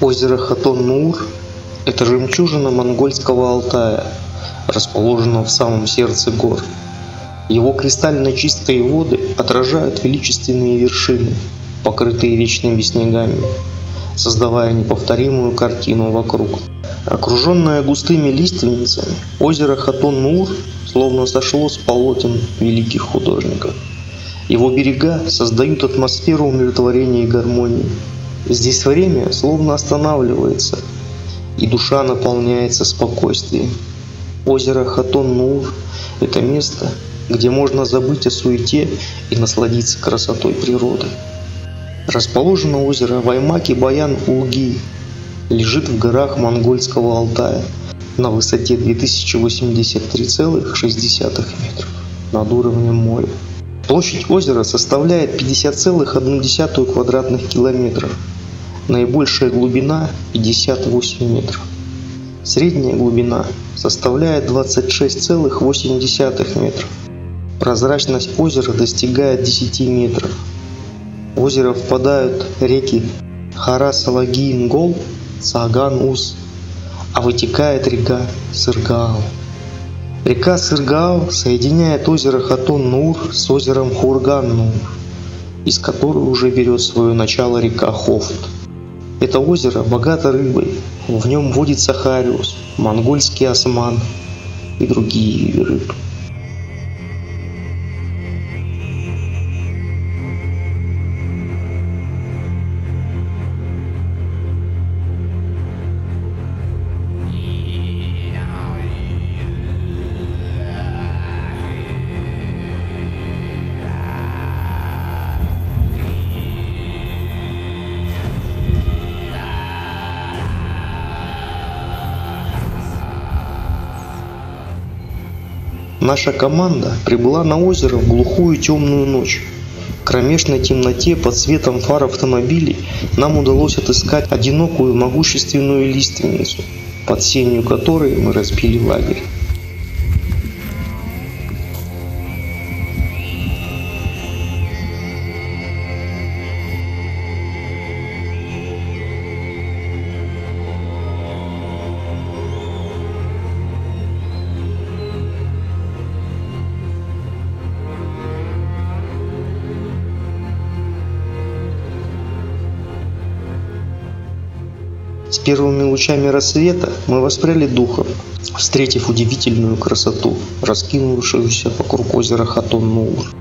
Озеро Хатон-Нуур – это жемчужина монгольского Алтая, расположенного в самом сердце гор. Его кристально чистые воды отражают величественные вершины, покрытые вечными снегами, создавая неповторимую картину вокруг. Окруженное густыми лиственницами, озеро Хатон-Нуур словно сошло с полотен великих художников. Его берега создают атмосферу умиротворения и гармонии. Здесь время словно останавливается, и душа наполняется спокойствием. Озеро Хатон-Нуур – это место, где можно забыть о суете и насладиться красотой природы. Расположено озеро Ваймаки-Баян-Улги, лежит в горах монгольского Алтая на высоте 2083,6 метров над уровнем моря. Площадь озера составляет 50,1 квадратных километров. Наибольшая глубина 58 метров. Средняя глубина составляет 26,8 метров. Прозрачность озера достигает 10 метров. В озеро впадают реки Харас-Алаги-Ингол, Сааган-Ус, а вытекает река Сыргаал. Река Сыргаал соединяет озеро Хатон-Нуур с озером Хурган-Нуур, из которой уже берет свое начало река Хофт. Это озеро богато рыбой, в нем водится хариус, монгольский осман и другие виды рыб. Наша команда прибыла на озеро в глухую темную ночь. В кромешной темноте под светом фар автомобилей нам удалось отыскать одинокую могущественную лиственницу, под сенью которой мы разбили лагерь. С первыми лучами рассвета мы воспряли духом, встретив удивительную красоту, раскинувшуюся вокруг озера Хатон-Нуур.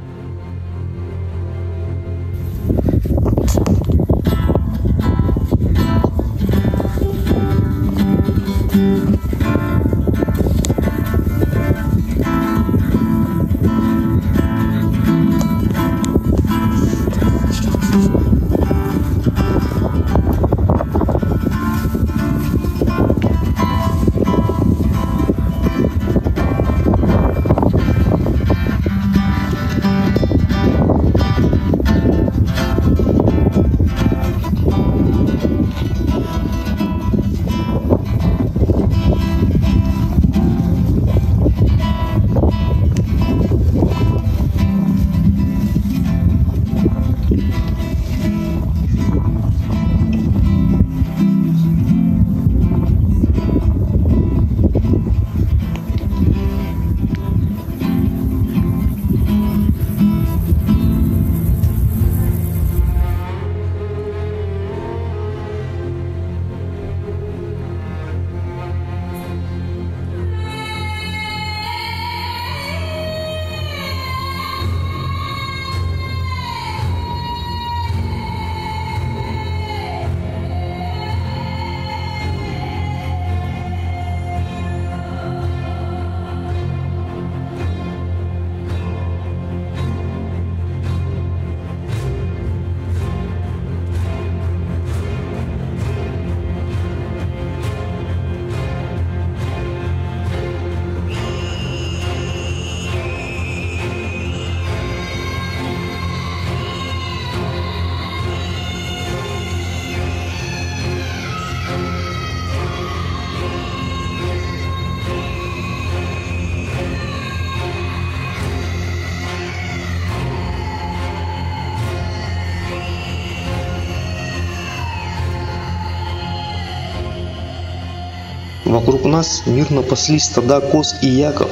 Вокруг нас мирно паслись стада коз и яков,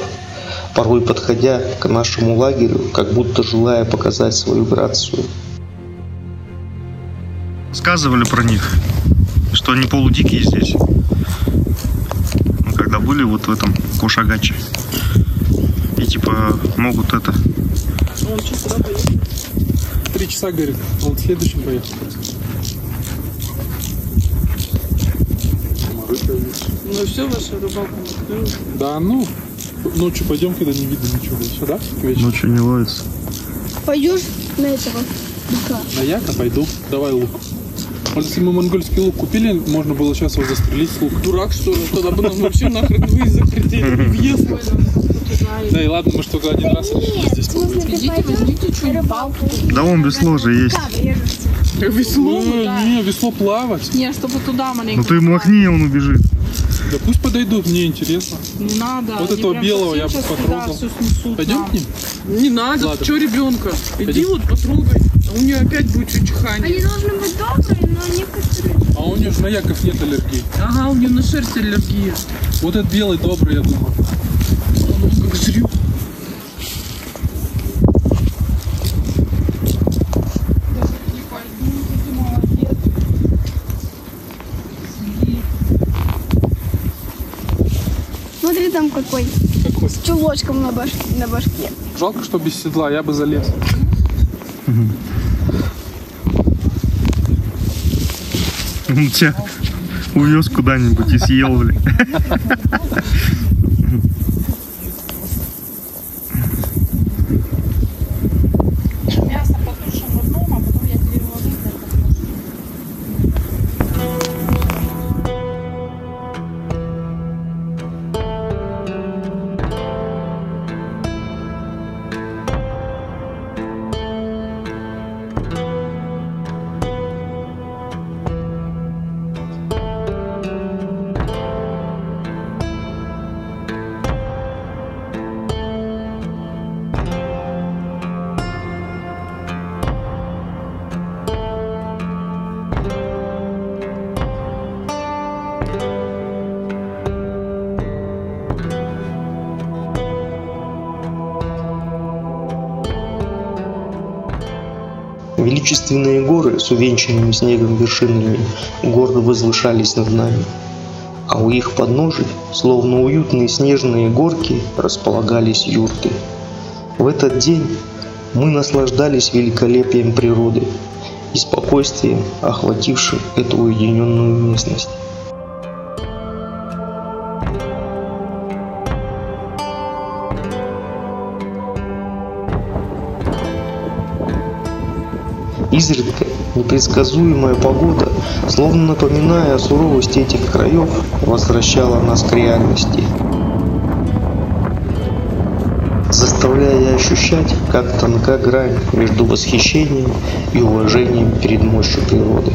порой подходя к нашему лагерю, как будто желая показать свою грацию. Сказывали про них, что они полудикие здесь. Мы когда были вот в этом Кошагаче. И типа могут это... Он что, куда поехал? 3 часа, говорит. Он следующим поехал. Ну все, ваша рыбалка накрыла. Да, ну, ночью пойдем, когда не видно ничего. Сюда, к вечеру. Ночью не ловится. Пойдешь на этого быка? На яка пойду. Давай лук. Может, если мы монгольский лук купили, можно было сейчас его застрелить с лука. Дурак, что ли? Тогда бы нам вообще нахрен выезд запретили. Въезд. Да и ладно, мы ж только один раз решили здесь побыть. Идите, возьмите что-нибудь, палку. Да вон весло же есть. Весло, да. Не, весло плавать. Не, чтобы туда маленько. Ну ты махни, он убежит. Да пусть подойдут, мне интересно. Не надо. Вот они этого прям белого я бы совсем сейчас потрогал. туда всё снесут Пойдем нам. к ним? Не надо, Ладно. что ребенка? Иди Пойдем. вот потрогай. А у нее опять будет чихание. Они должны быть добрые, но некоторые... А у нее же на яков нет аллергии. Ага, у нее на шерсть аллергия. Вот этот белый добрый, я думаю. Он как зрю. Смотри, там какой. Какой? С чулочком на башке. Жалко, что без седла, я бы залез. Он тебя увез куда-нибудь и съел, бля. Мясо потушим в одном, а потом я тебе его выдам. Величественные горы с увенчанными снегом вершинами гордо возвышались над нами, а у их подножий, словно уютные снежные горки, располагались юрты. В этот день мы наслаждались великолепием природы и спокойствием, охватившим эту уединенную местность. Изредка непредсказуемая погода, словно напоминая о суровости этих краев, возвращала нас к реальности, заставляя ощущать, как тонка грань между восхищением и уважением перед мощью природы.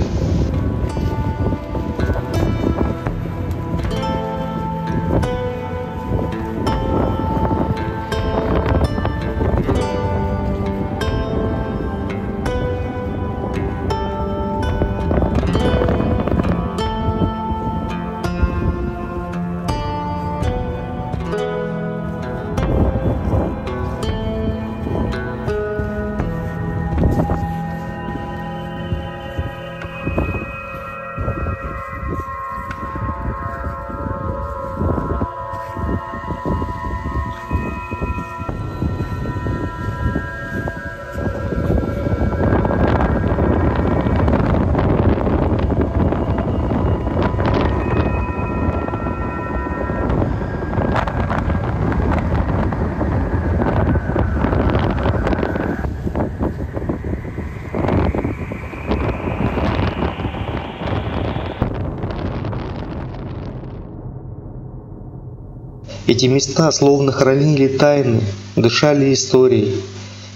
Эти места словно хранили тайны, дышали историей,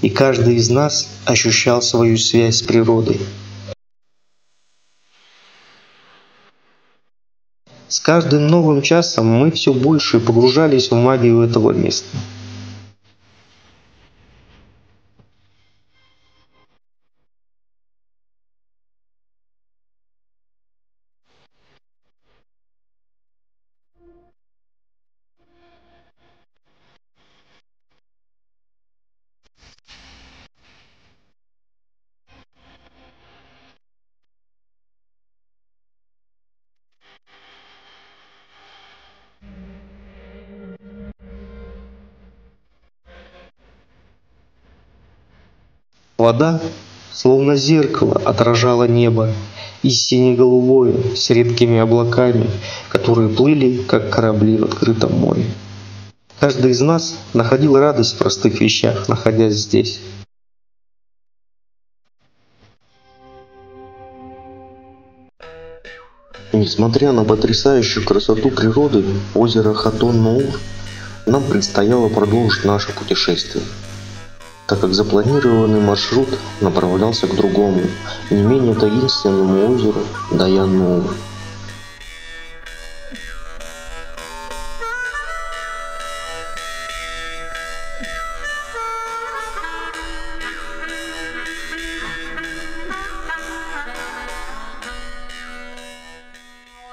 и каждый из нас ощущал свою связь с природой. С каждым новым часом мы все больше погружались в магию этого места. Вода, словно зеркало, отражала небо, истинно голубое, с редкими облаками, которые плыли, как корабли в открытом море. Каждый из нас находил радость в простых вещах, находясь здесь. Несмотря на потрясающую красоту природы озера Хатон-Нуур, нам предстояло продолжить наше путешествие, так как запланированный маршрут направлялся к другому, не менее таинственному озеру Даян-Нуур.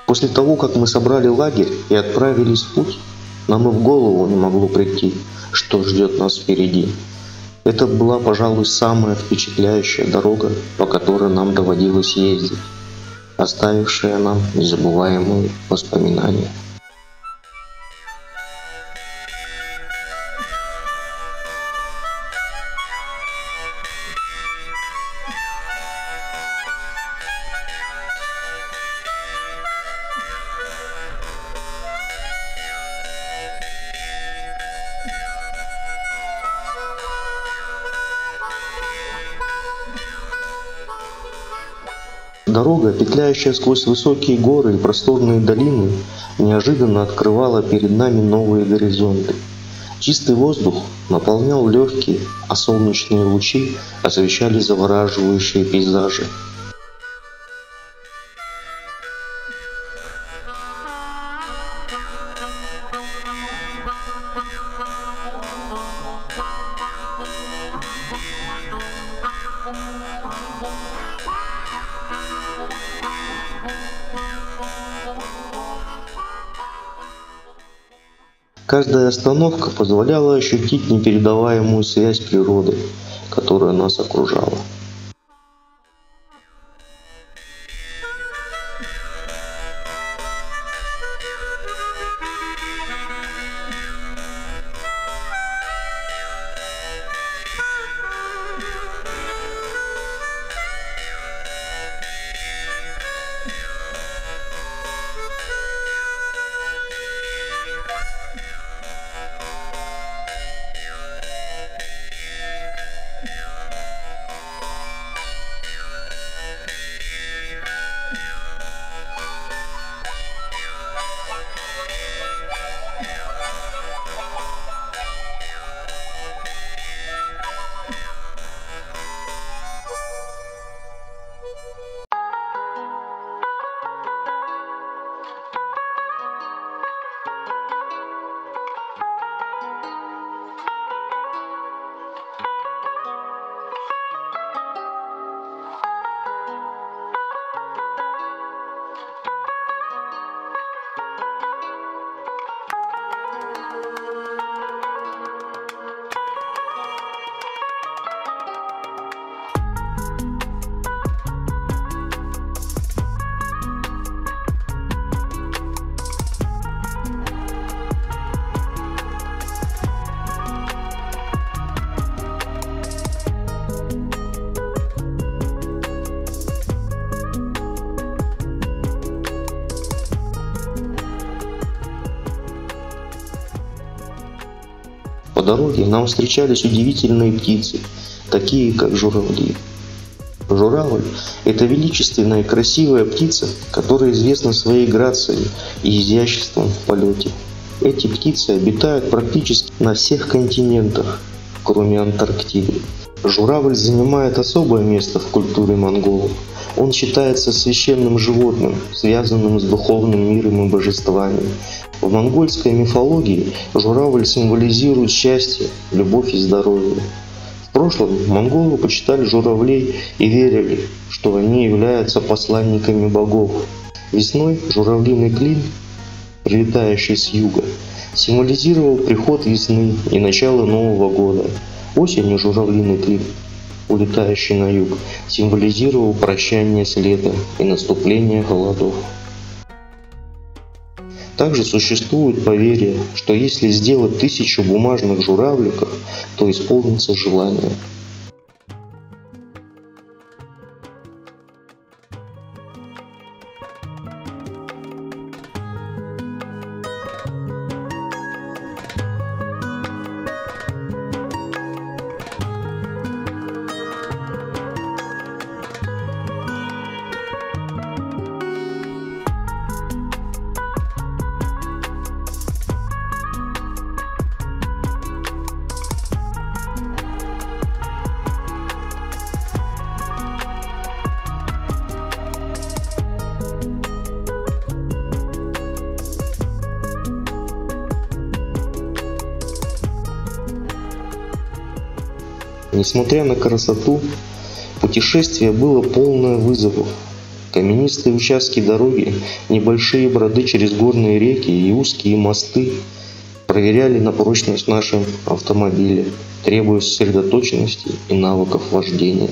После того, как мы собрали лагерь и отправились в путь, нам и в голову не могло прийти, что ждет нас впереди. Это была, пожалуй, самая впечатляющая дорога, по которой нам доводилось ездить, оставившая нам незабываемые воспоминания. Дорога, петляющая сквозь высокие горы и просторные долины, неожиданно открывала перед нами новые горизонты. Чистый воздух наполнял легкие, а солнечные лучи освещали завораживающие пейзажи. Каждая остановка позволяла ощутить непередаваемую связь природы, которая нас окружала. По дороге нам встречались удивительные птицы, такие как журавли. Журавль – это величественная и красивая птица, которая известна своей грацией и изяществом в полете. Эти птицы обитают практически на всех континентах, кроме Антарктиды. Журавль занимает особое место в культуре монголов. Он считается священным животным, связанным с духовным миром и божествами. В монгольской мифологии журавль символизирует счастье, любовь и здоровье. В прошлом монголы почитали журавлей и верили, что они являются посланниками богов. Весной журавлиный клин, прилетающий с юга, символизировал приход весны и начало Нового года. Осенью журавлиный клин, улетающий на юг, символизировал прощание с летом и наступление холодов. Также существует поверье, что если сделать 1000 бумажных журавликов, то исполнится желание. Несмотря на красоту, путешествие было полное вызовов. Каменистые участки дороги, небольшие броды через горные реки и узкие мосты проверяли на прочность наши автомобили, требуя сосредоточенности и навыков вождения.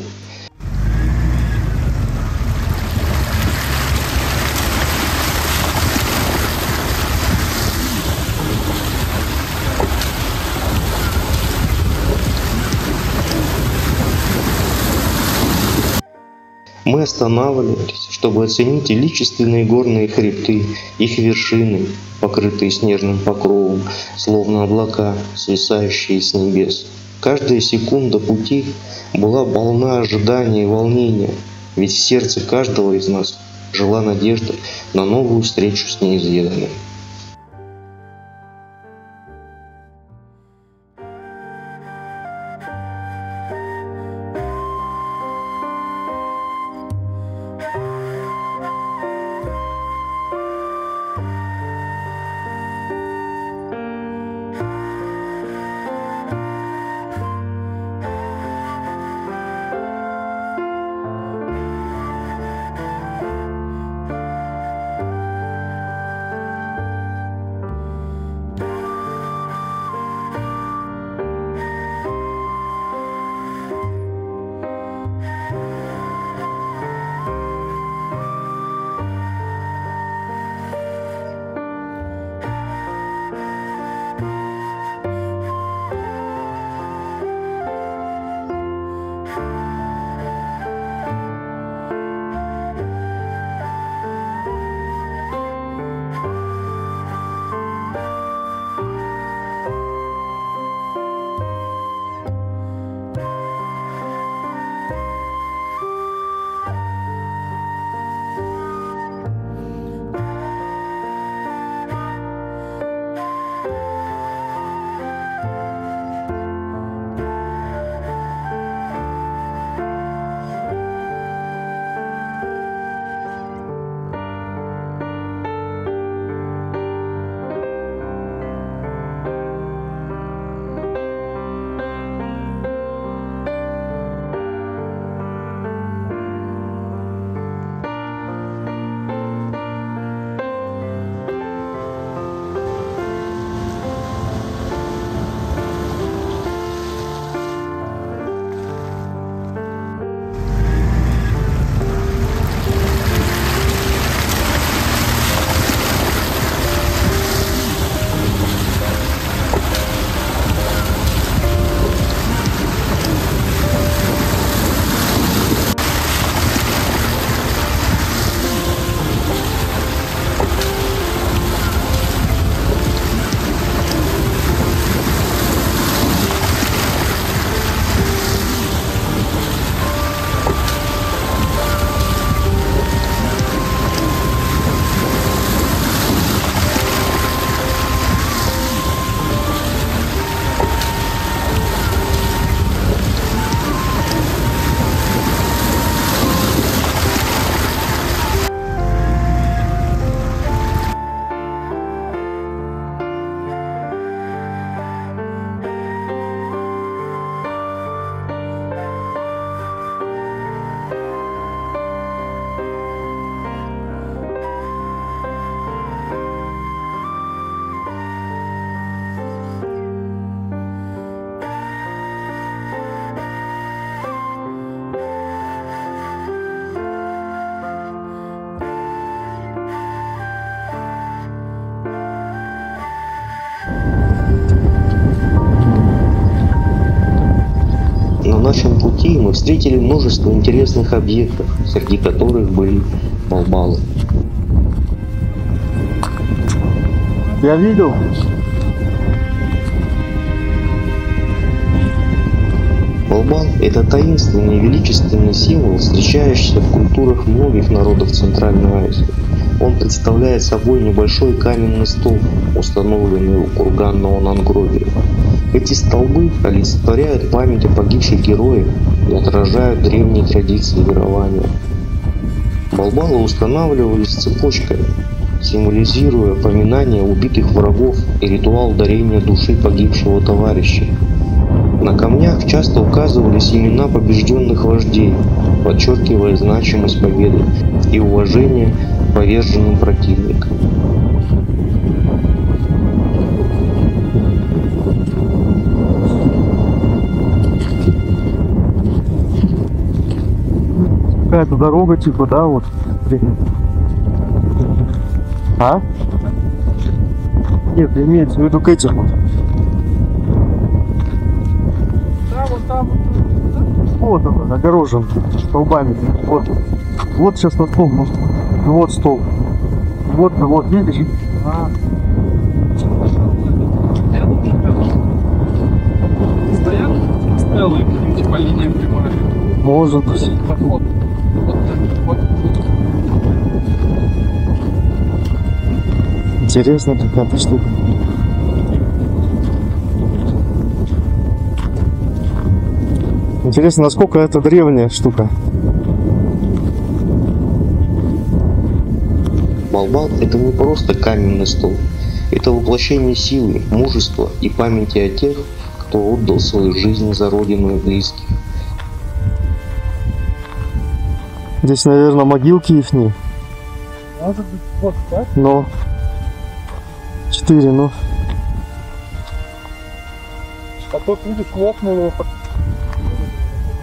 Мы останавливались, чтобы оценить величественные горные хребты, их вершины, покрытые снежным покровом, словно облака, свисающие с небес. Каждая секунда пути была полна ожидания и волнения, ведь в сердце каждого из нас жила надежда на новую встречу с неизведанным. На нашем пути мы встретили множество интересных объектов, среди которых были балбалы. Я видел. Балбал – это таинственный и величественный символ, встречающийся в культурах многих народов Центральной Азии. Он представляет собой небольшой каменный столб, установленный у курганного надгробия. Эти столбы олицетворяют память о погибших героях и отражают древние традиции верования. Балбалы устанавливались цепочками, символизируя поминание убитых врагов и ритуал дарения души погибшего товарища. На камнях часто указывались имена побежденных вождей, подчеркивая значимость победы и уважение к поверженным противникам. Какая-то дорога типа, да, вот. А? Нет, имеется в виду к этим вот. Да, вот там. Вот он, огорожен столбами. Вот. Вот сейчас на стол. Вот стол. Вот, видишь? Стоят стрелы, типа линия прямая. Может быть. Вот. Интересная какая-то штука. Интересно, насколько это древняя штука. Балбал – это не просто каменный стол, это воплощение силы, мужества и памяти о тех, кто отдал свою жизнь за родину и близких. Здесь, наверное, могилки ихние. Может быть, вот, да? Но 4, ну. А тут, видишь, лопнул его.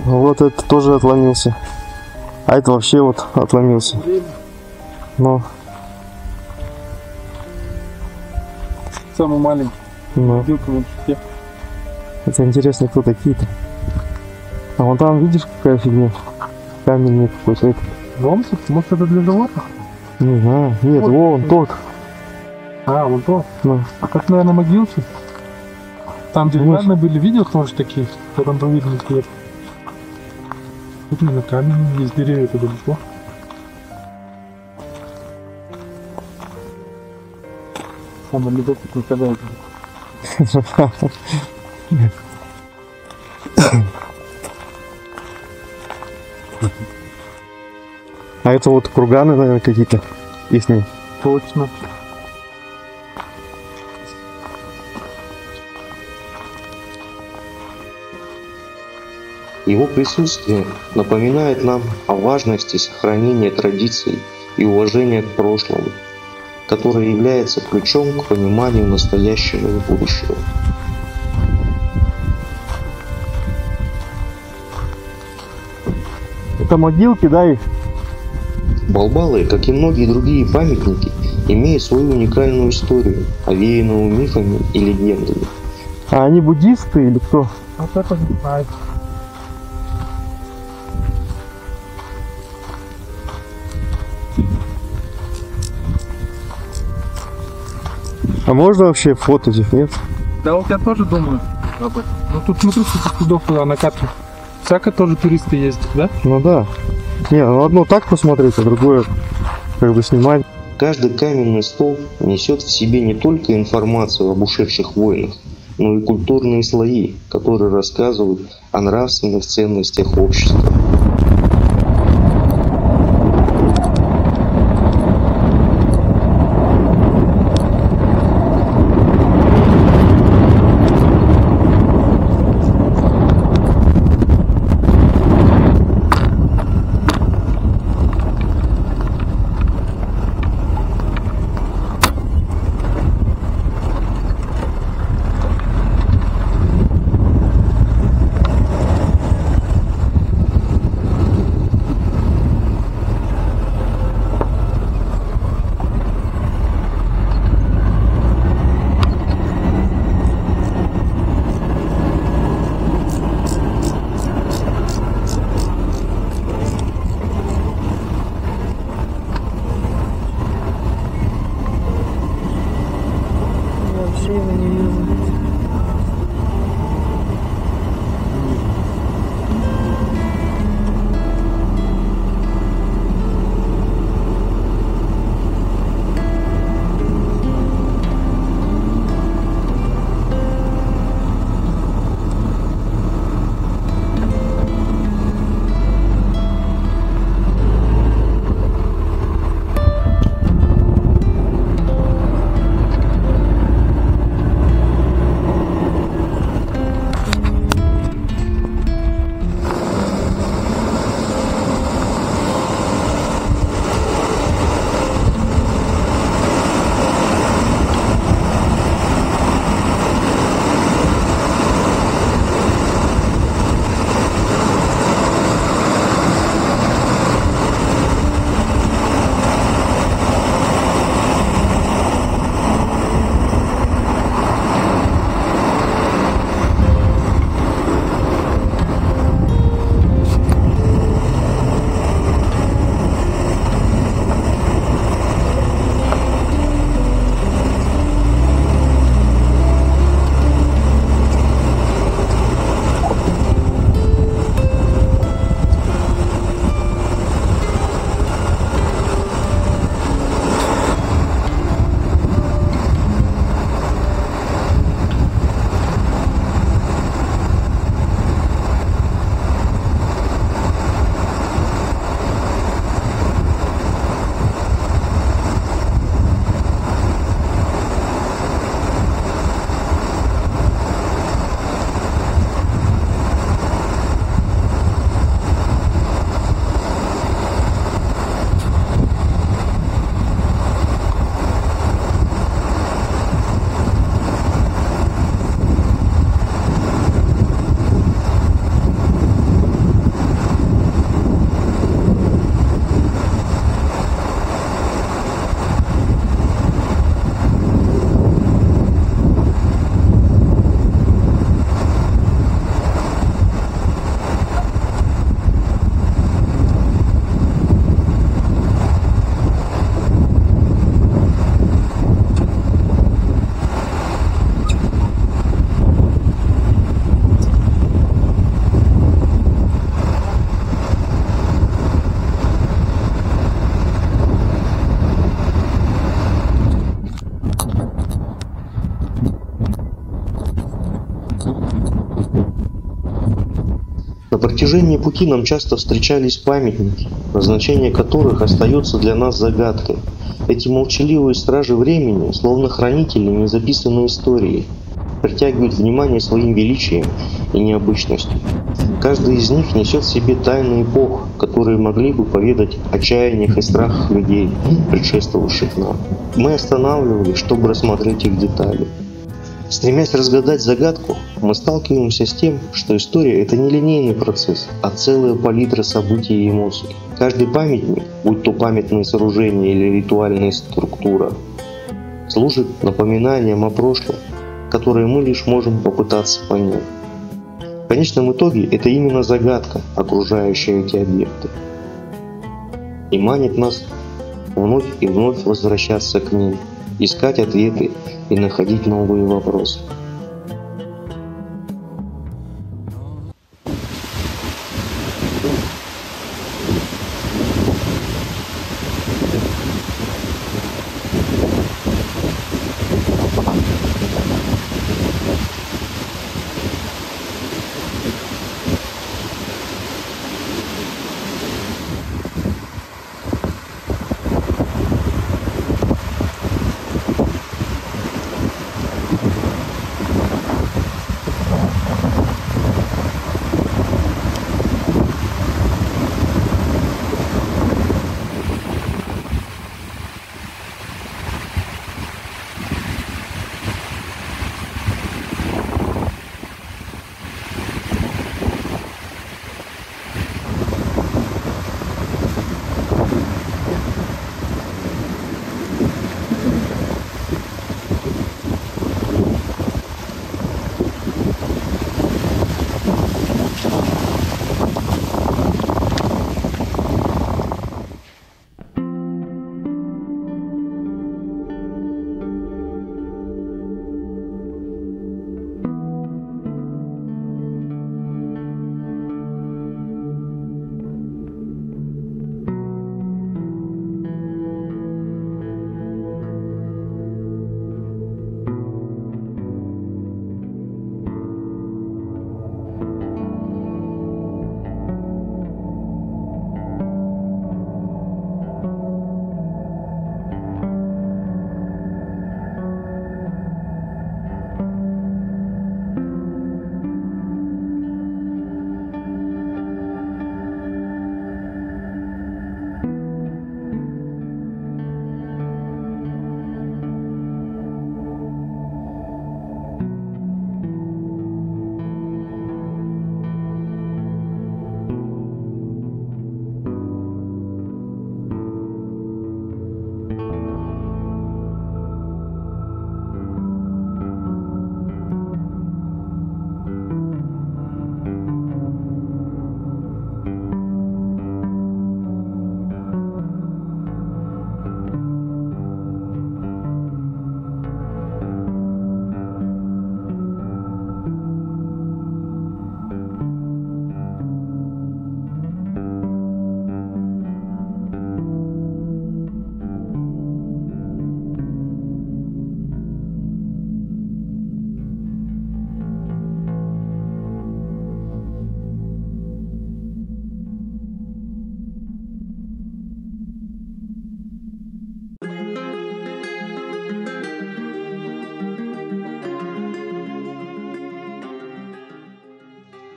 Вот это тоже отломился. А это вообще вот отломился. Ну, Самый маленький. ну. Могилка в шесте. Это интересно, кто такие-то. А вон там, видишь, какая фигня? Каменный какой-то. Дом, может, это для животных? Не знаю. Нет, Вот. вон тот. А, вон то. Ну, А как, наверное, могилки? Там деревянные были, видел тоже такие, ромбовидные клетки. Тут именно камень, есть деревья туда далеко. Самое любопытное, когда это. а это вот курганы, наверное, какие-то. Ихние. Точно. Его присутствие напоминает нам о важности сохранения традиций и уважения к прошлому, которое является ключом к пониманию настоящего и будущего. Это могилки, да, их? Балбалы, как и многие другие памятники, имеют свою уникальную историю, овеянную мифами и легендами. А они буддисты или кто? Вот это не знаю. А можно вообще фотать их, нет? Да вот я тоже думаю об этом. Ну тут смотри, сколько судов на карте. Всяко тоже туристы ездят, да? Ну да. Не, ну одно так посмотреть, а другое как бы снимать. Каждый каменный стол несет в себе не только информацию об ушедших войнах, но и культурные слои, которые рассказывают о нравственных ценностях общества. протяжении пути нам часто встречались памятники, назначение которых остается для нас загадкой. Эти молчаливые стражи времени, словно хранители незаписанной истории, притягивают внимание своим величием и необычностью. Каждый из них несет в себе тайны эпох, которые могли бы поведать о чаяниях и страхах людей, предшествовавших нам. Мы останавливались, чтобы рассмотреть их детали. Стремясь разгадать загадку, мы сталкиваемся с тем, что история — это не линейный процесс, а целая палитра событий и эмоций. Каждый памятник, будь то памятные сооружения или ритуальная структура, служит напоминанием о прошлом, которое мы лишь можем попытаться понять. В конечном итоге это именно загадка, окружающая эти объекты, и манит нас вновь и вновь возвращаться к ним, искать ответы и находить новые вопросы.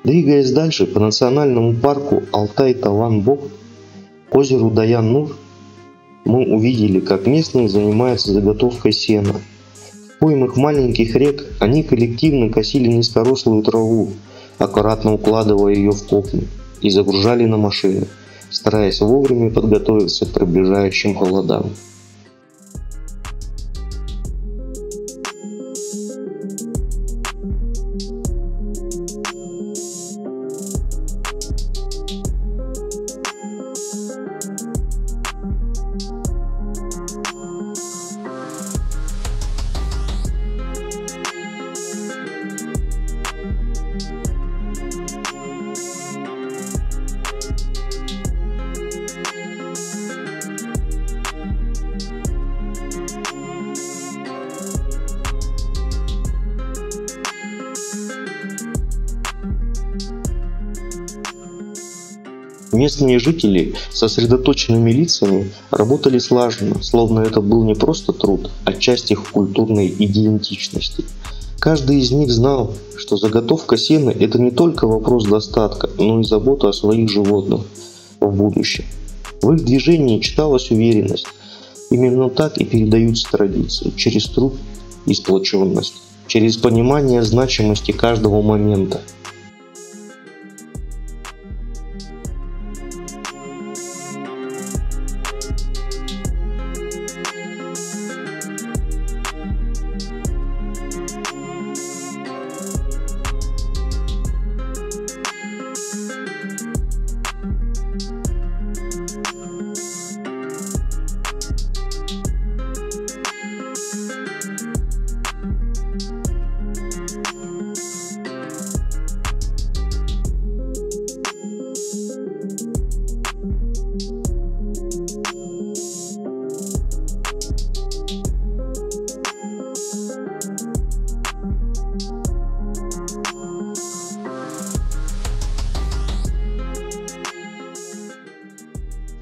Двигаясь дальше по национальному парку Алтай-Талан-Бог к озеру Даян-Нур, мы увидели, как местные занимаются заготовкой сена. В поймах маленьких рек они коллективно косили низкорослую траву, аккуратно укладывая ее в копны, и загружали на машины, стараясь вовремя подготовиться к приближающим холодам. Местные жители с сосредоточенными лицами работали слаженно, словно это был не просто труд, а часть их культурной идентичности. Каждый из них знал, что заготовка сена – это не только вопрос достатка, но и забота о своих животных в будущем. В их движении читалась уверенность. Именно так и передаются традиции, через труд и сплоченность, через понимание значимости каждого момента.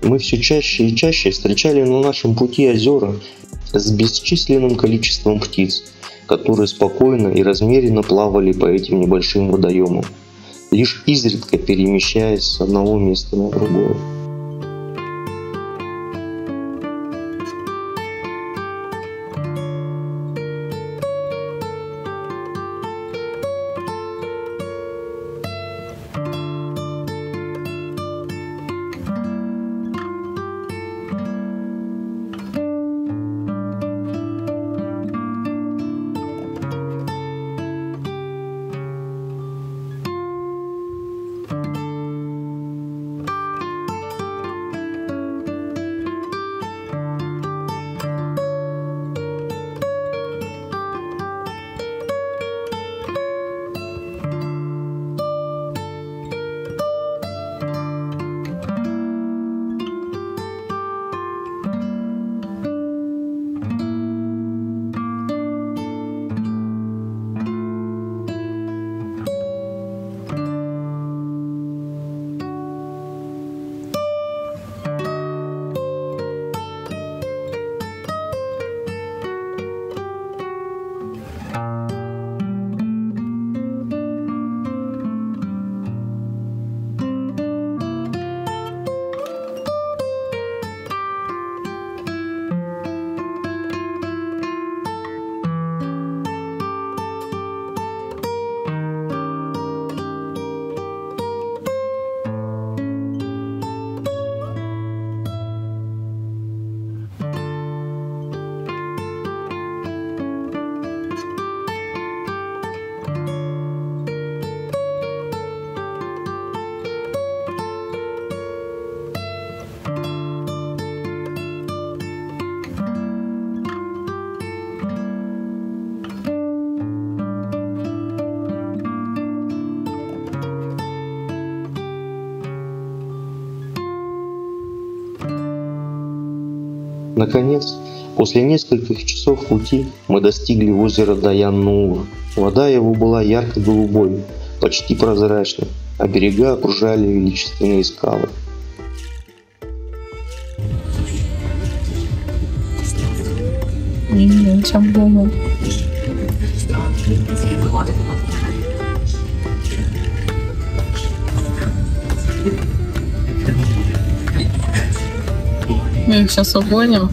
Мы все чаще и чаще встречали на нашем пути озера с бесчисленным количеством птиц, которые спокойно и размеренно плавали по этим небольшим водоемам, лишь изредка перемещаясь с одного места на другое. Наконец, после нескольких часов пути мы достигли озера Даян-Нуур. Вода его была ярко-голубой, почти прозрачной, а берега окружали величественные скалы. Мы их сейчас угоним.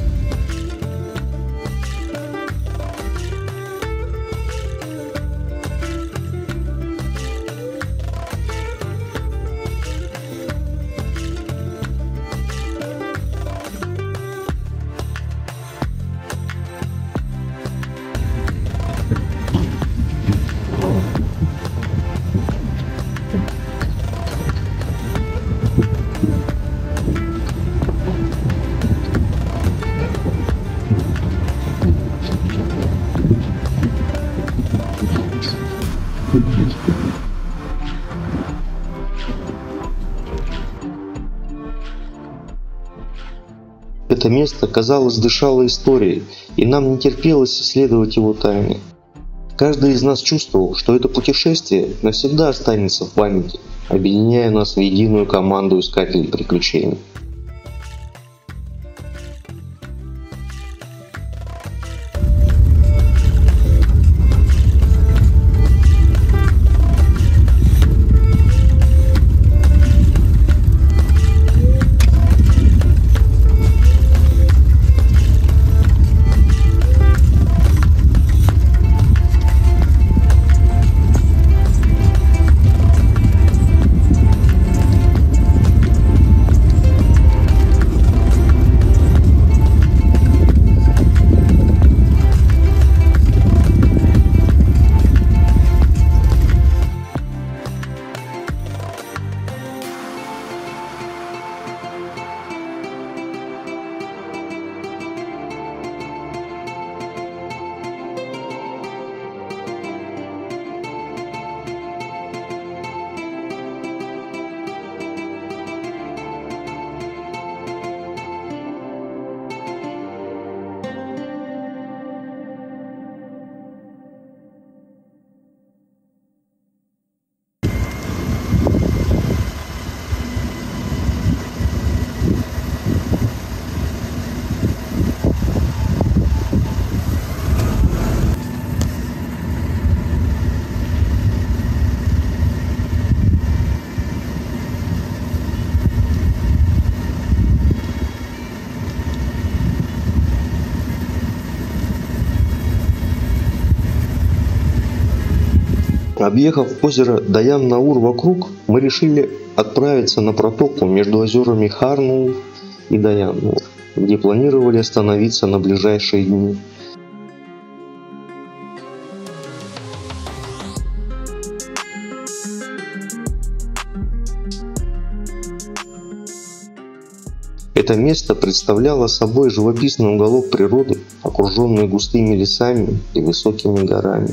Это место, казалось, дышало историей, и нам не терпелось исследовать его тайны. Каждый из нас чувствовал, что это путешествие навсегда останется в памяти, объединяя нас в единую команду искателей приключений. Объехав озеро Даян-Наур вокруг, мы решили отправиться на протоку между озерами Хар-Нуур и Даян-Нуур, где планировали остановиться на ближайшие дни. Это место представляло собой живописный уголок природы, окруженный густыми лесами и высокими горами.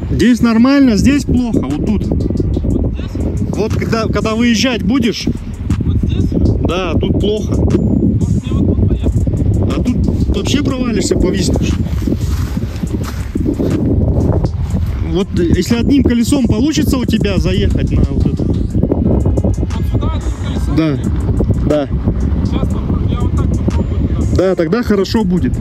Здесь нормально, здесь плохо, вот тут. Вот когда выезжать будешь? Вот здесь? Да, тут плохо. Может, мне вот тут поехать? А тут вообще провалишься, повиснешь. Вот если одним колесом получится у тебя заехать на вот это. Вот сюда одним колесом? Да, да. Сейчас попробую. Я вот так попробую. Да, тогда хорошо будет.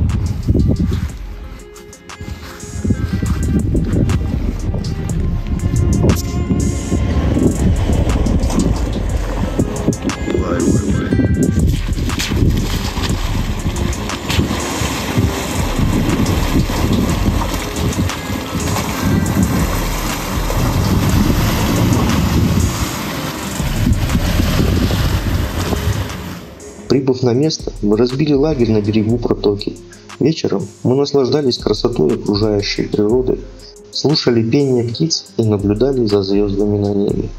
Прибыв на место, мы разбили лагерь на берегу протоки. Вечером мы наслаждались красотой окружающей природы, слушали пение птиц и наблюдали за звездами на небе.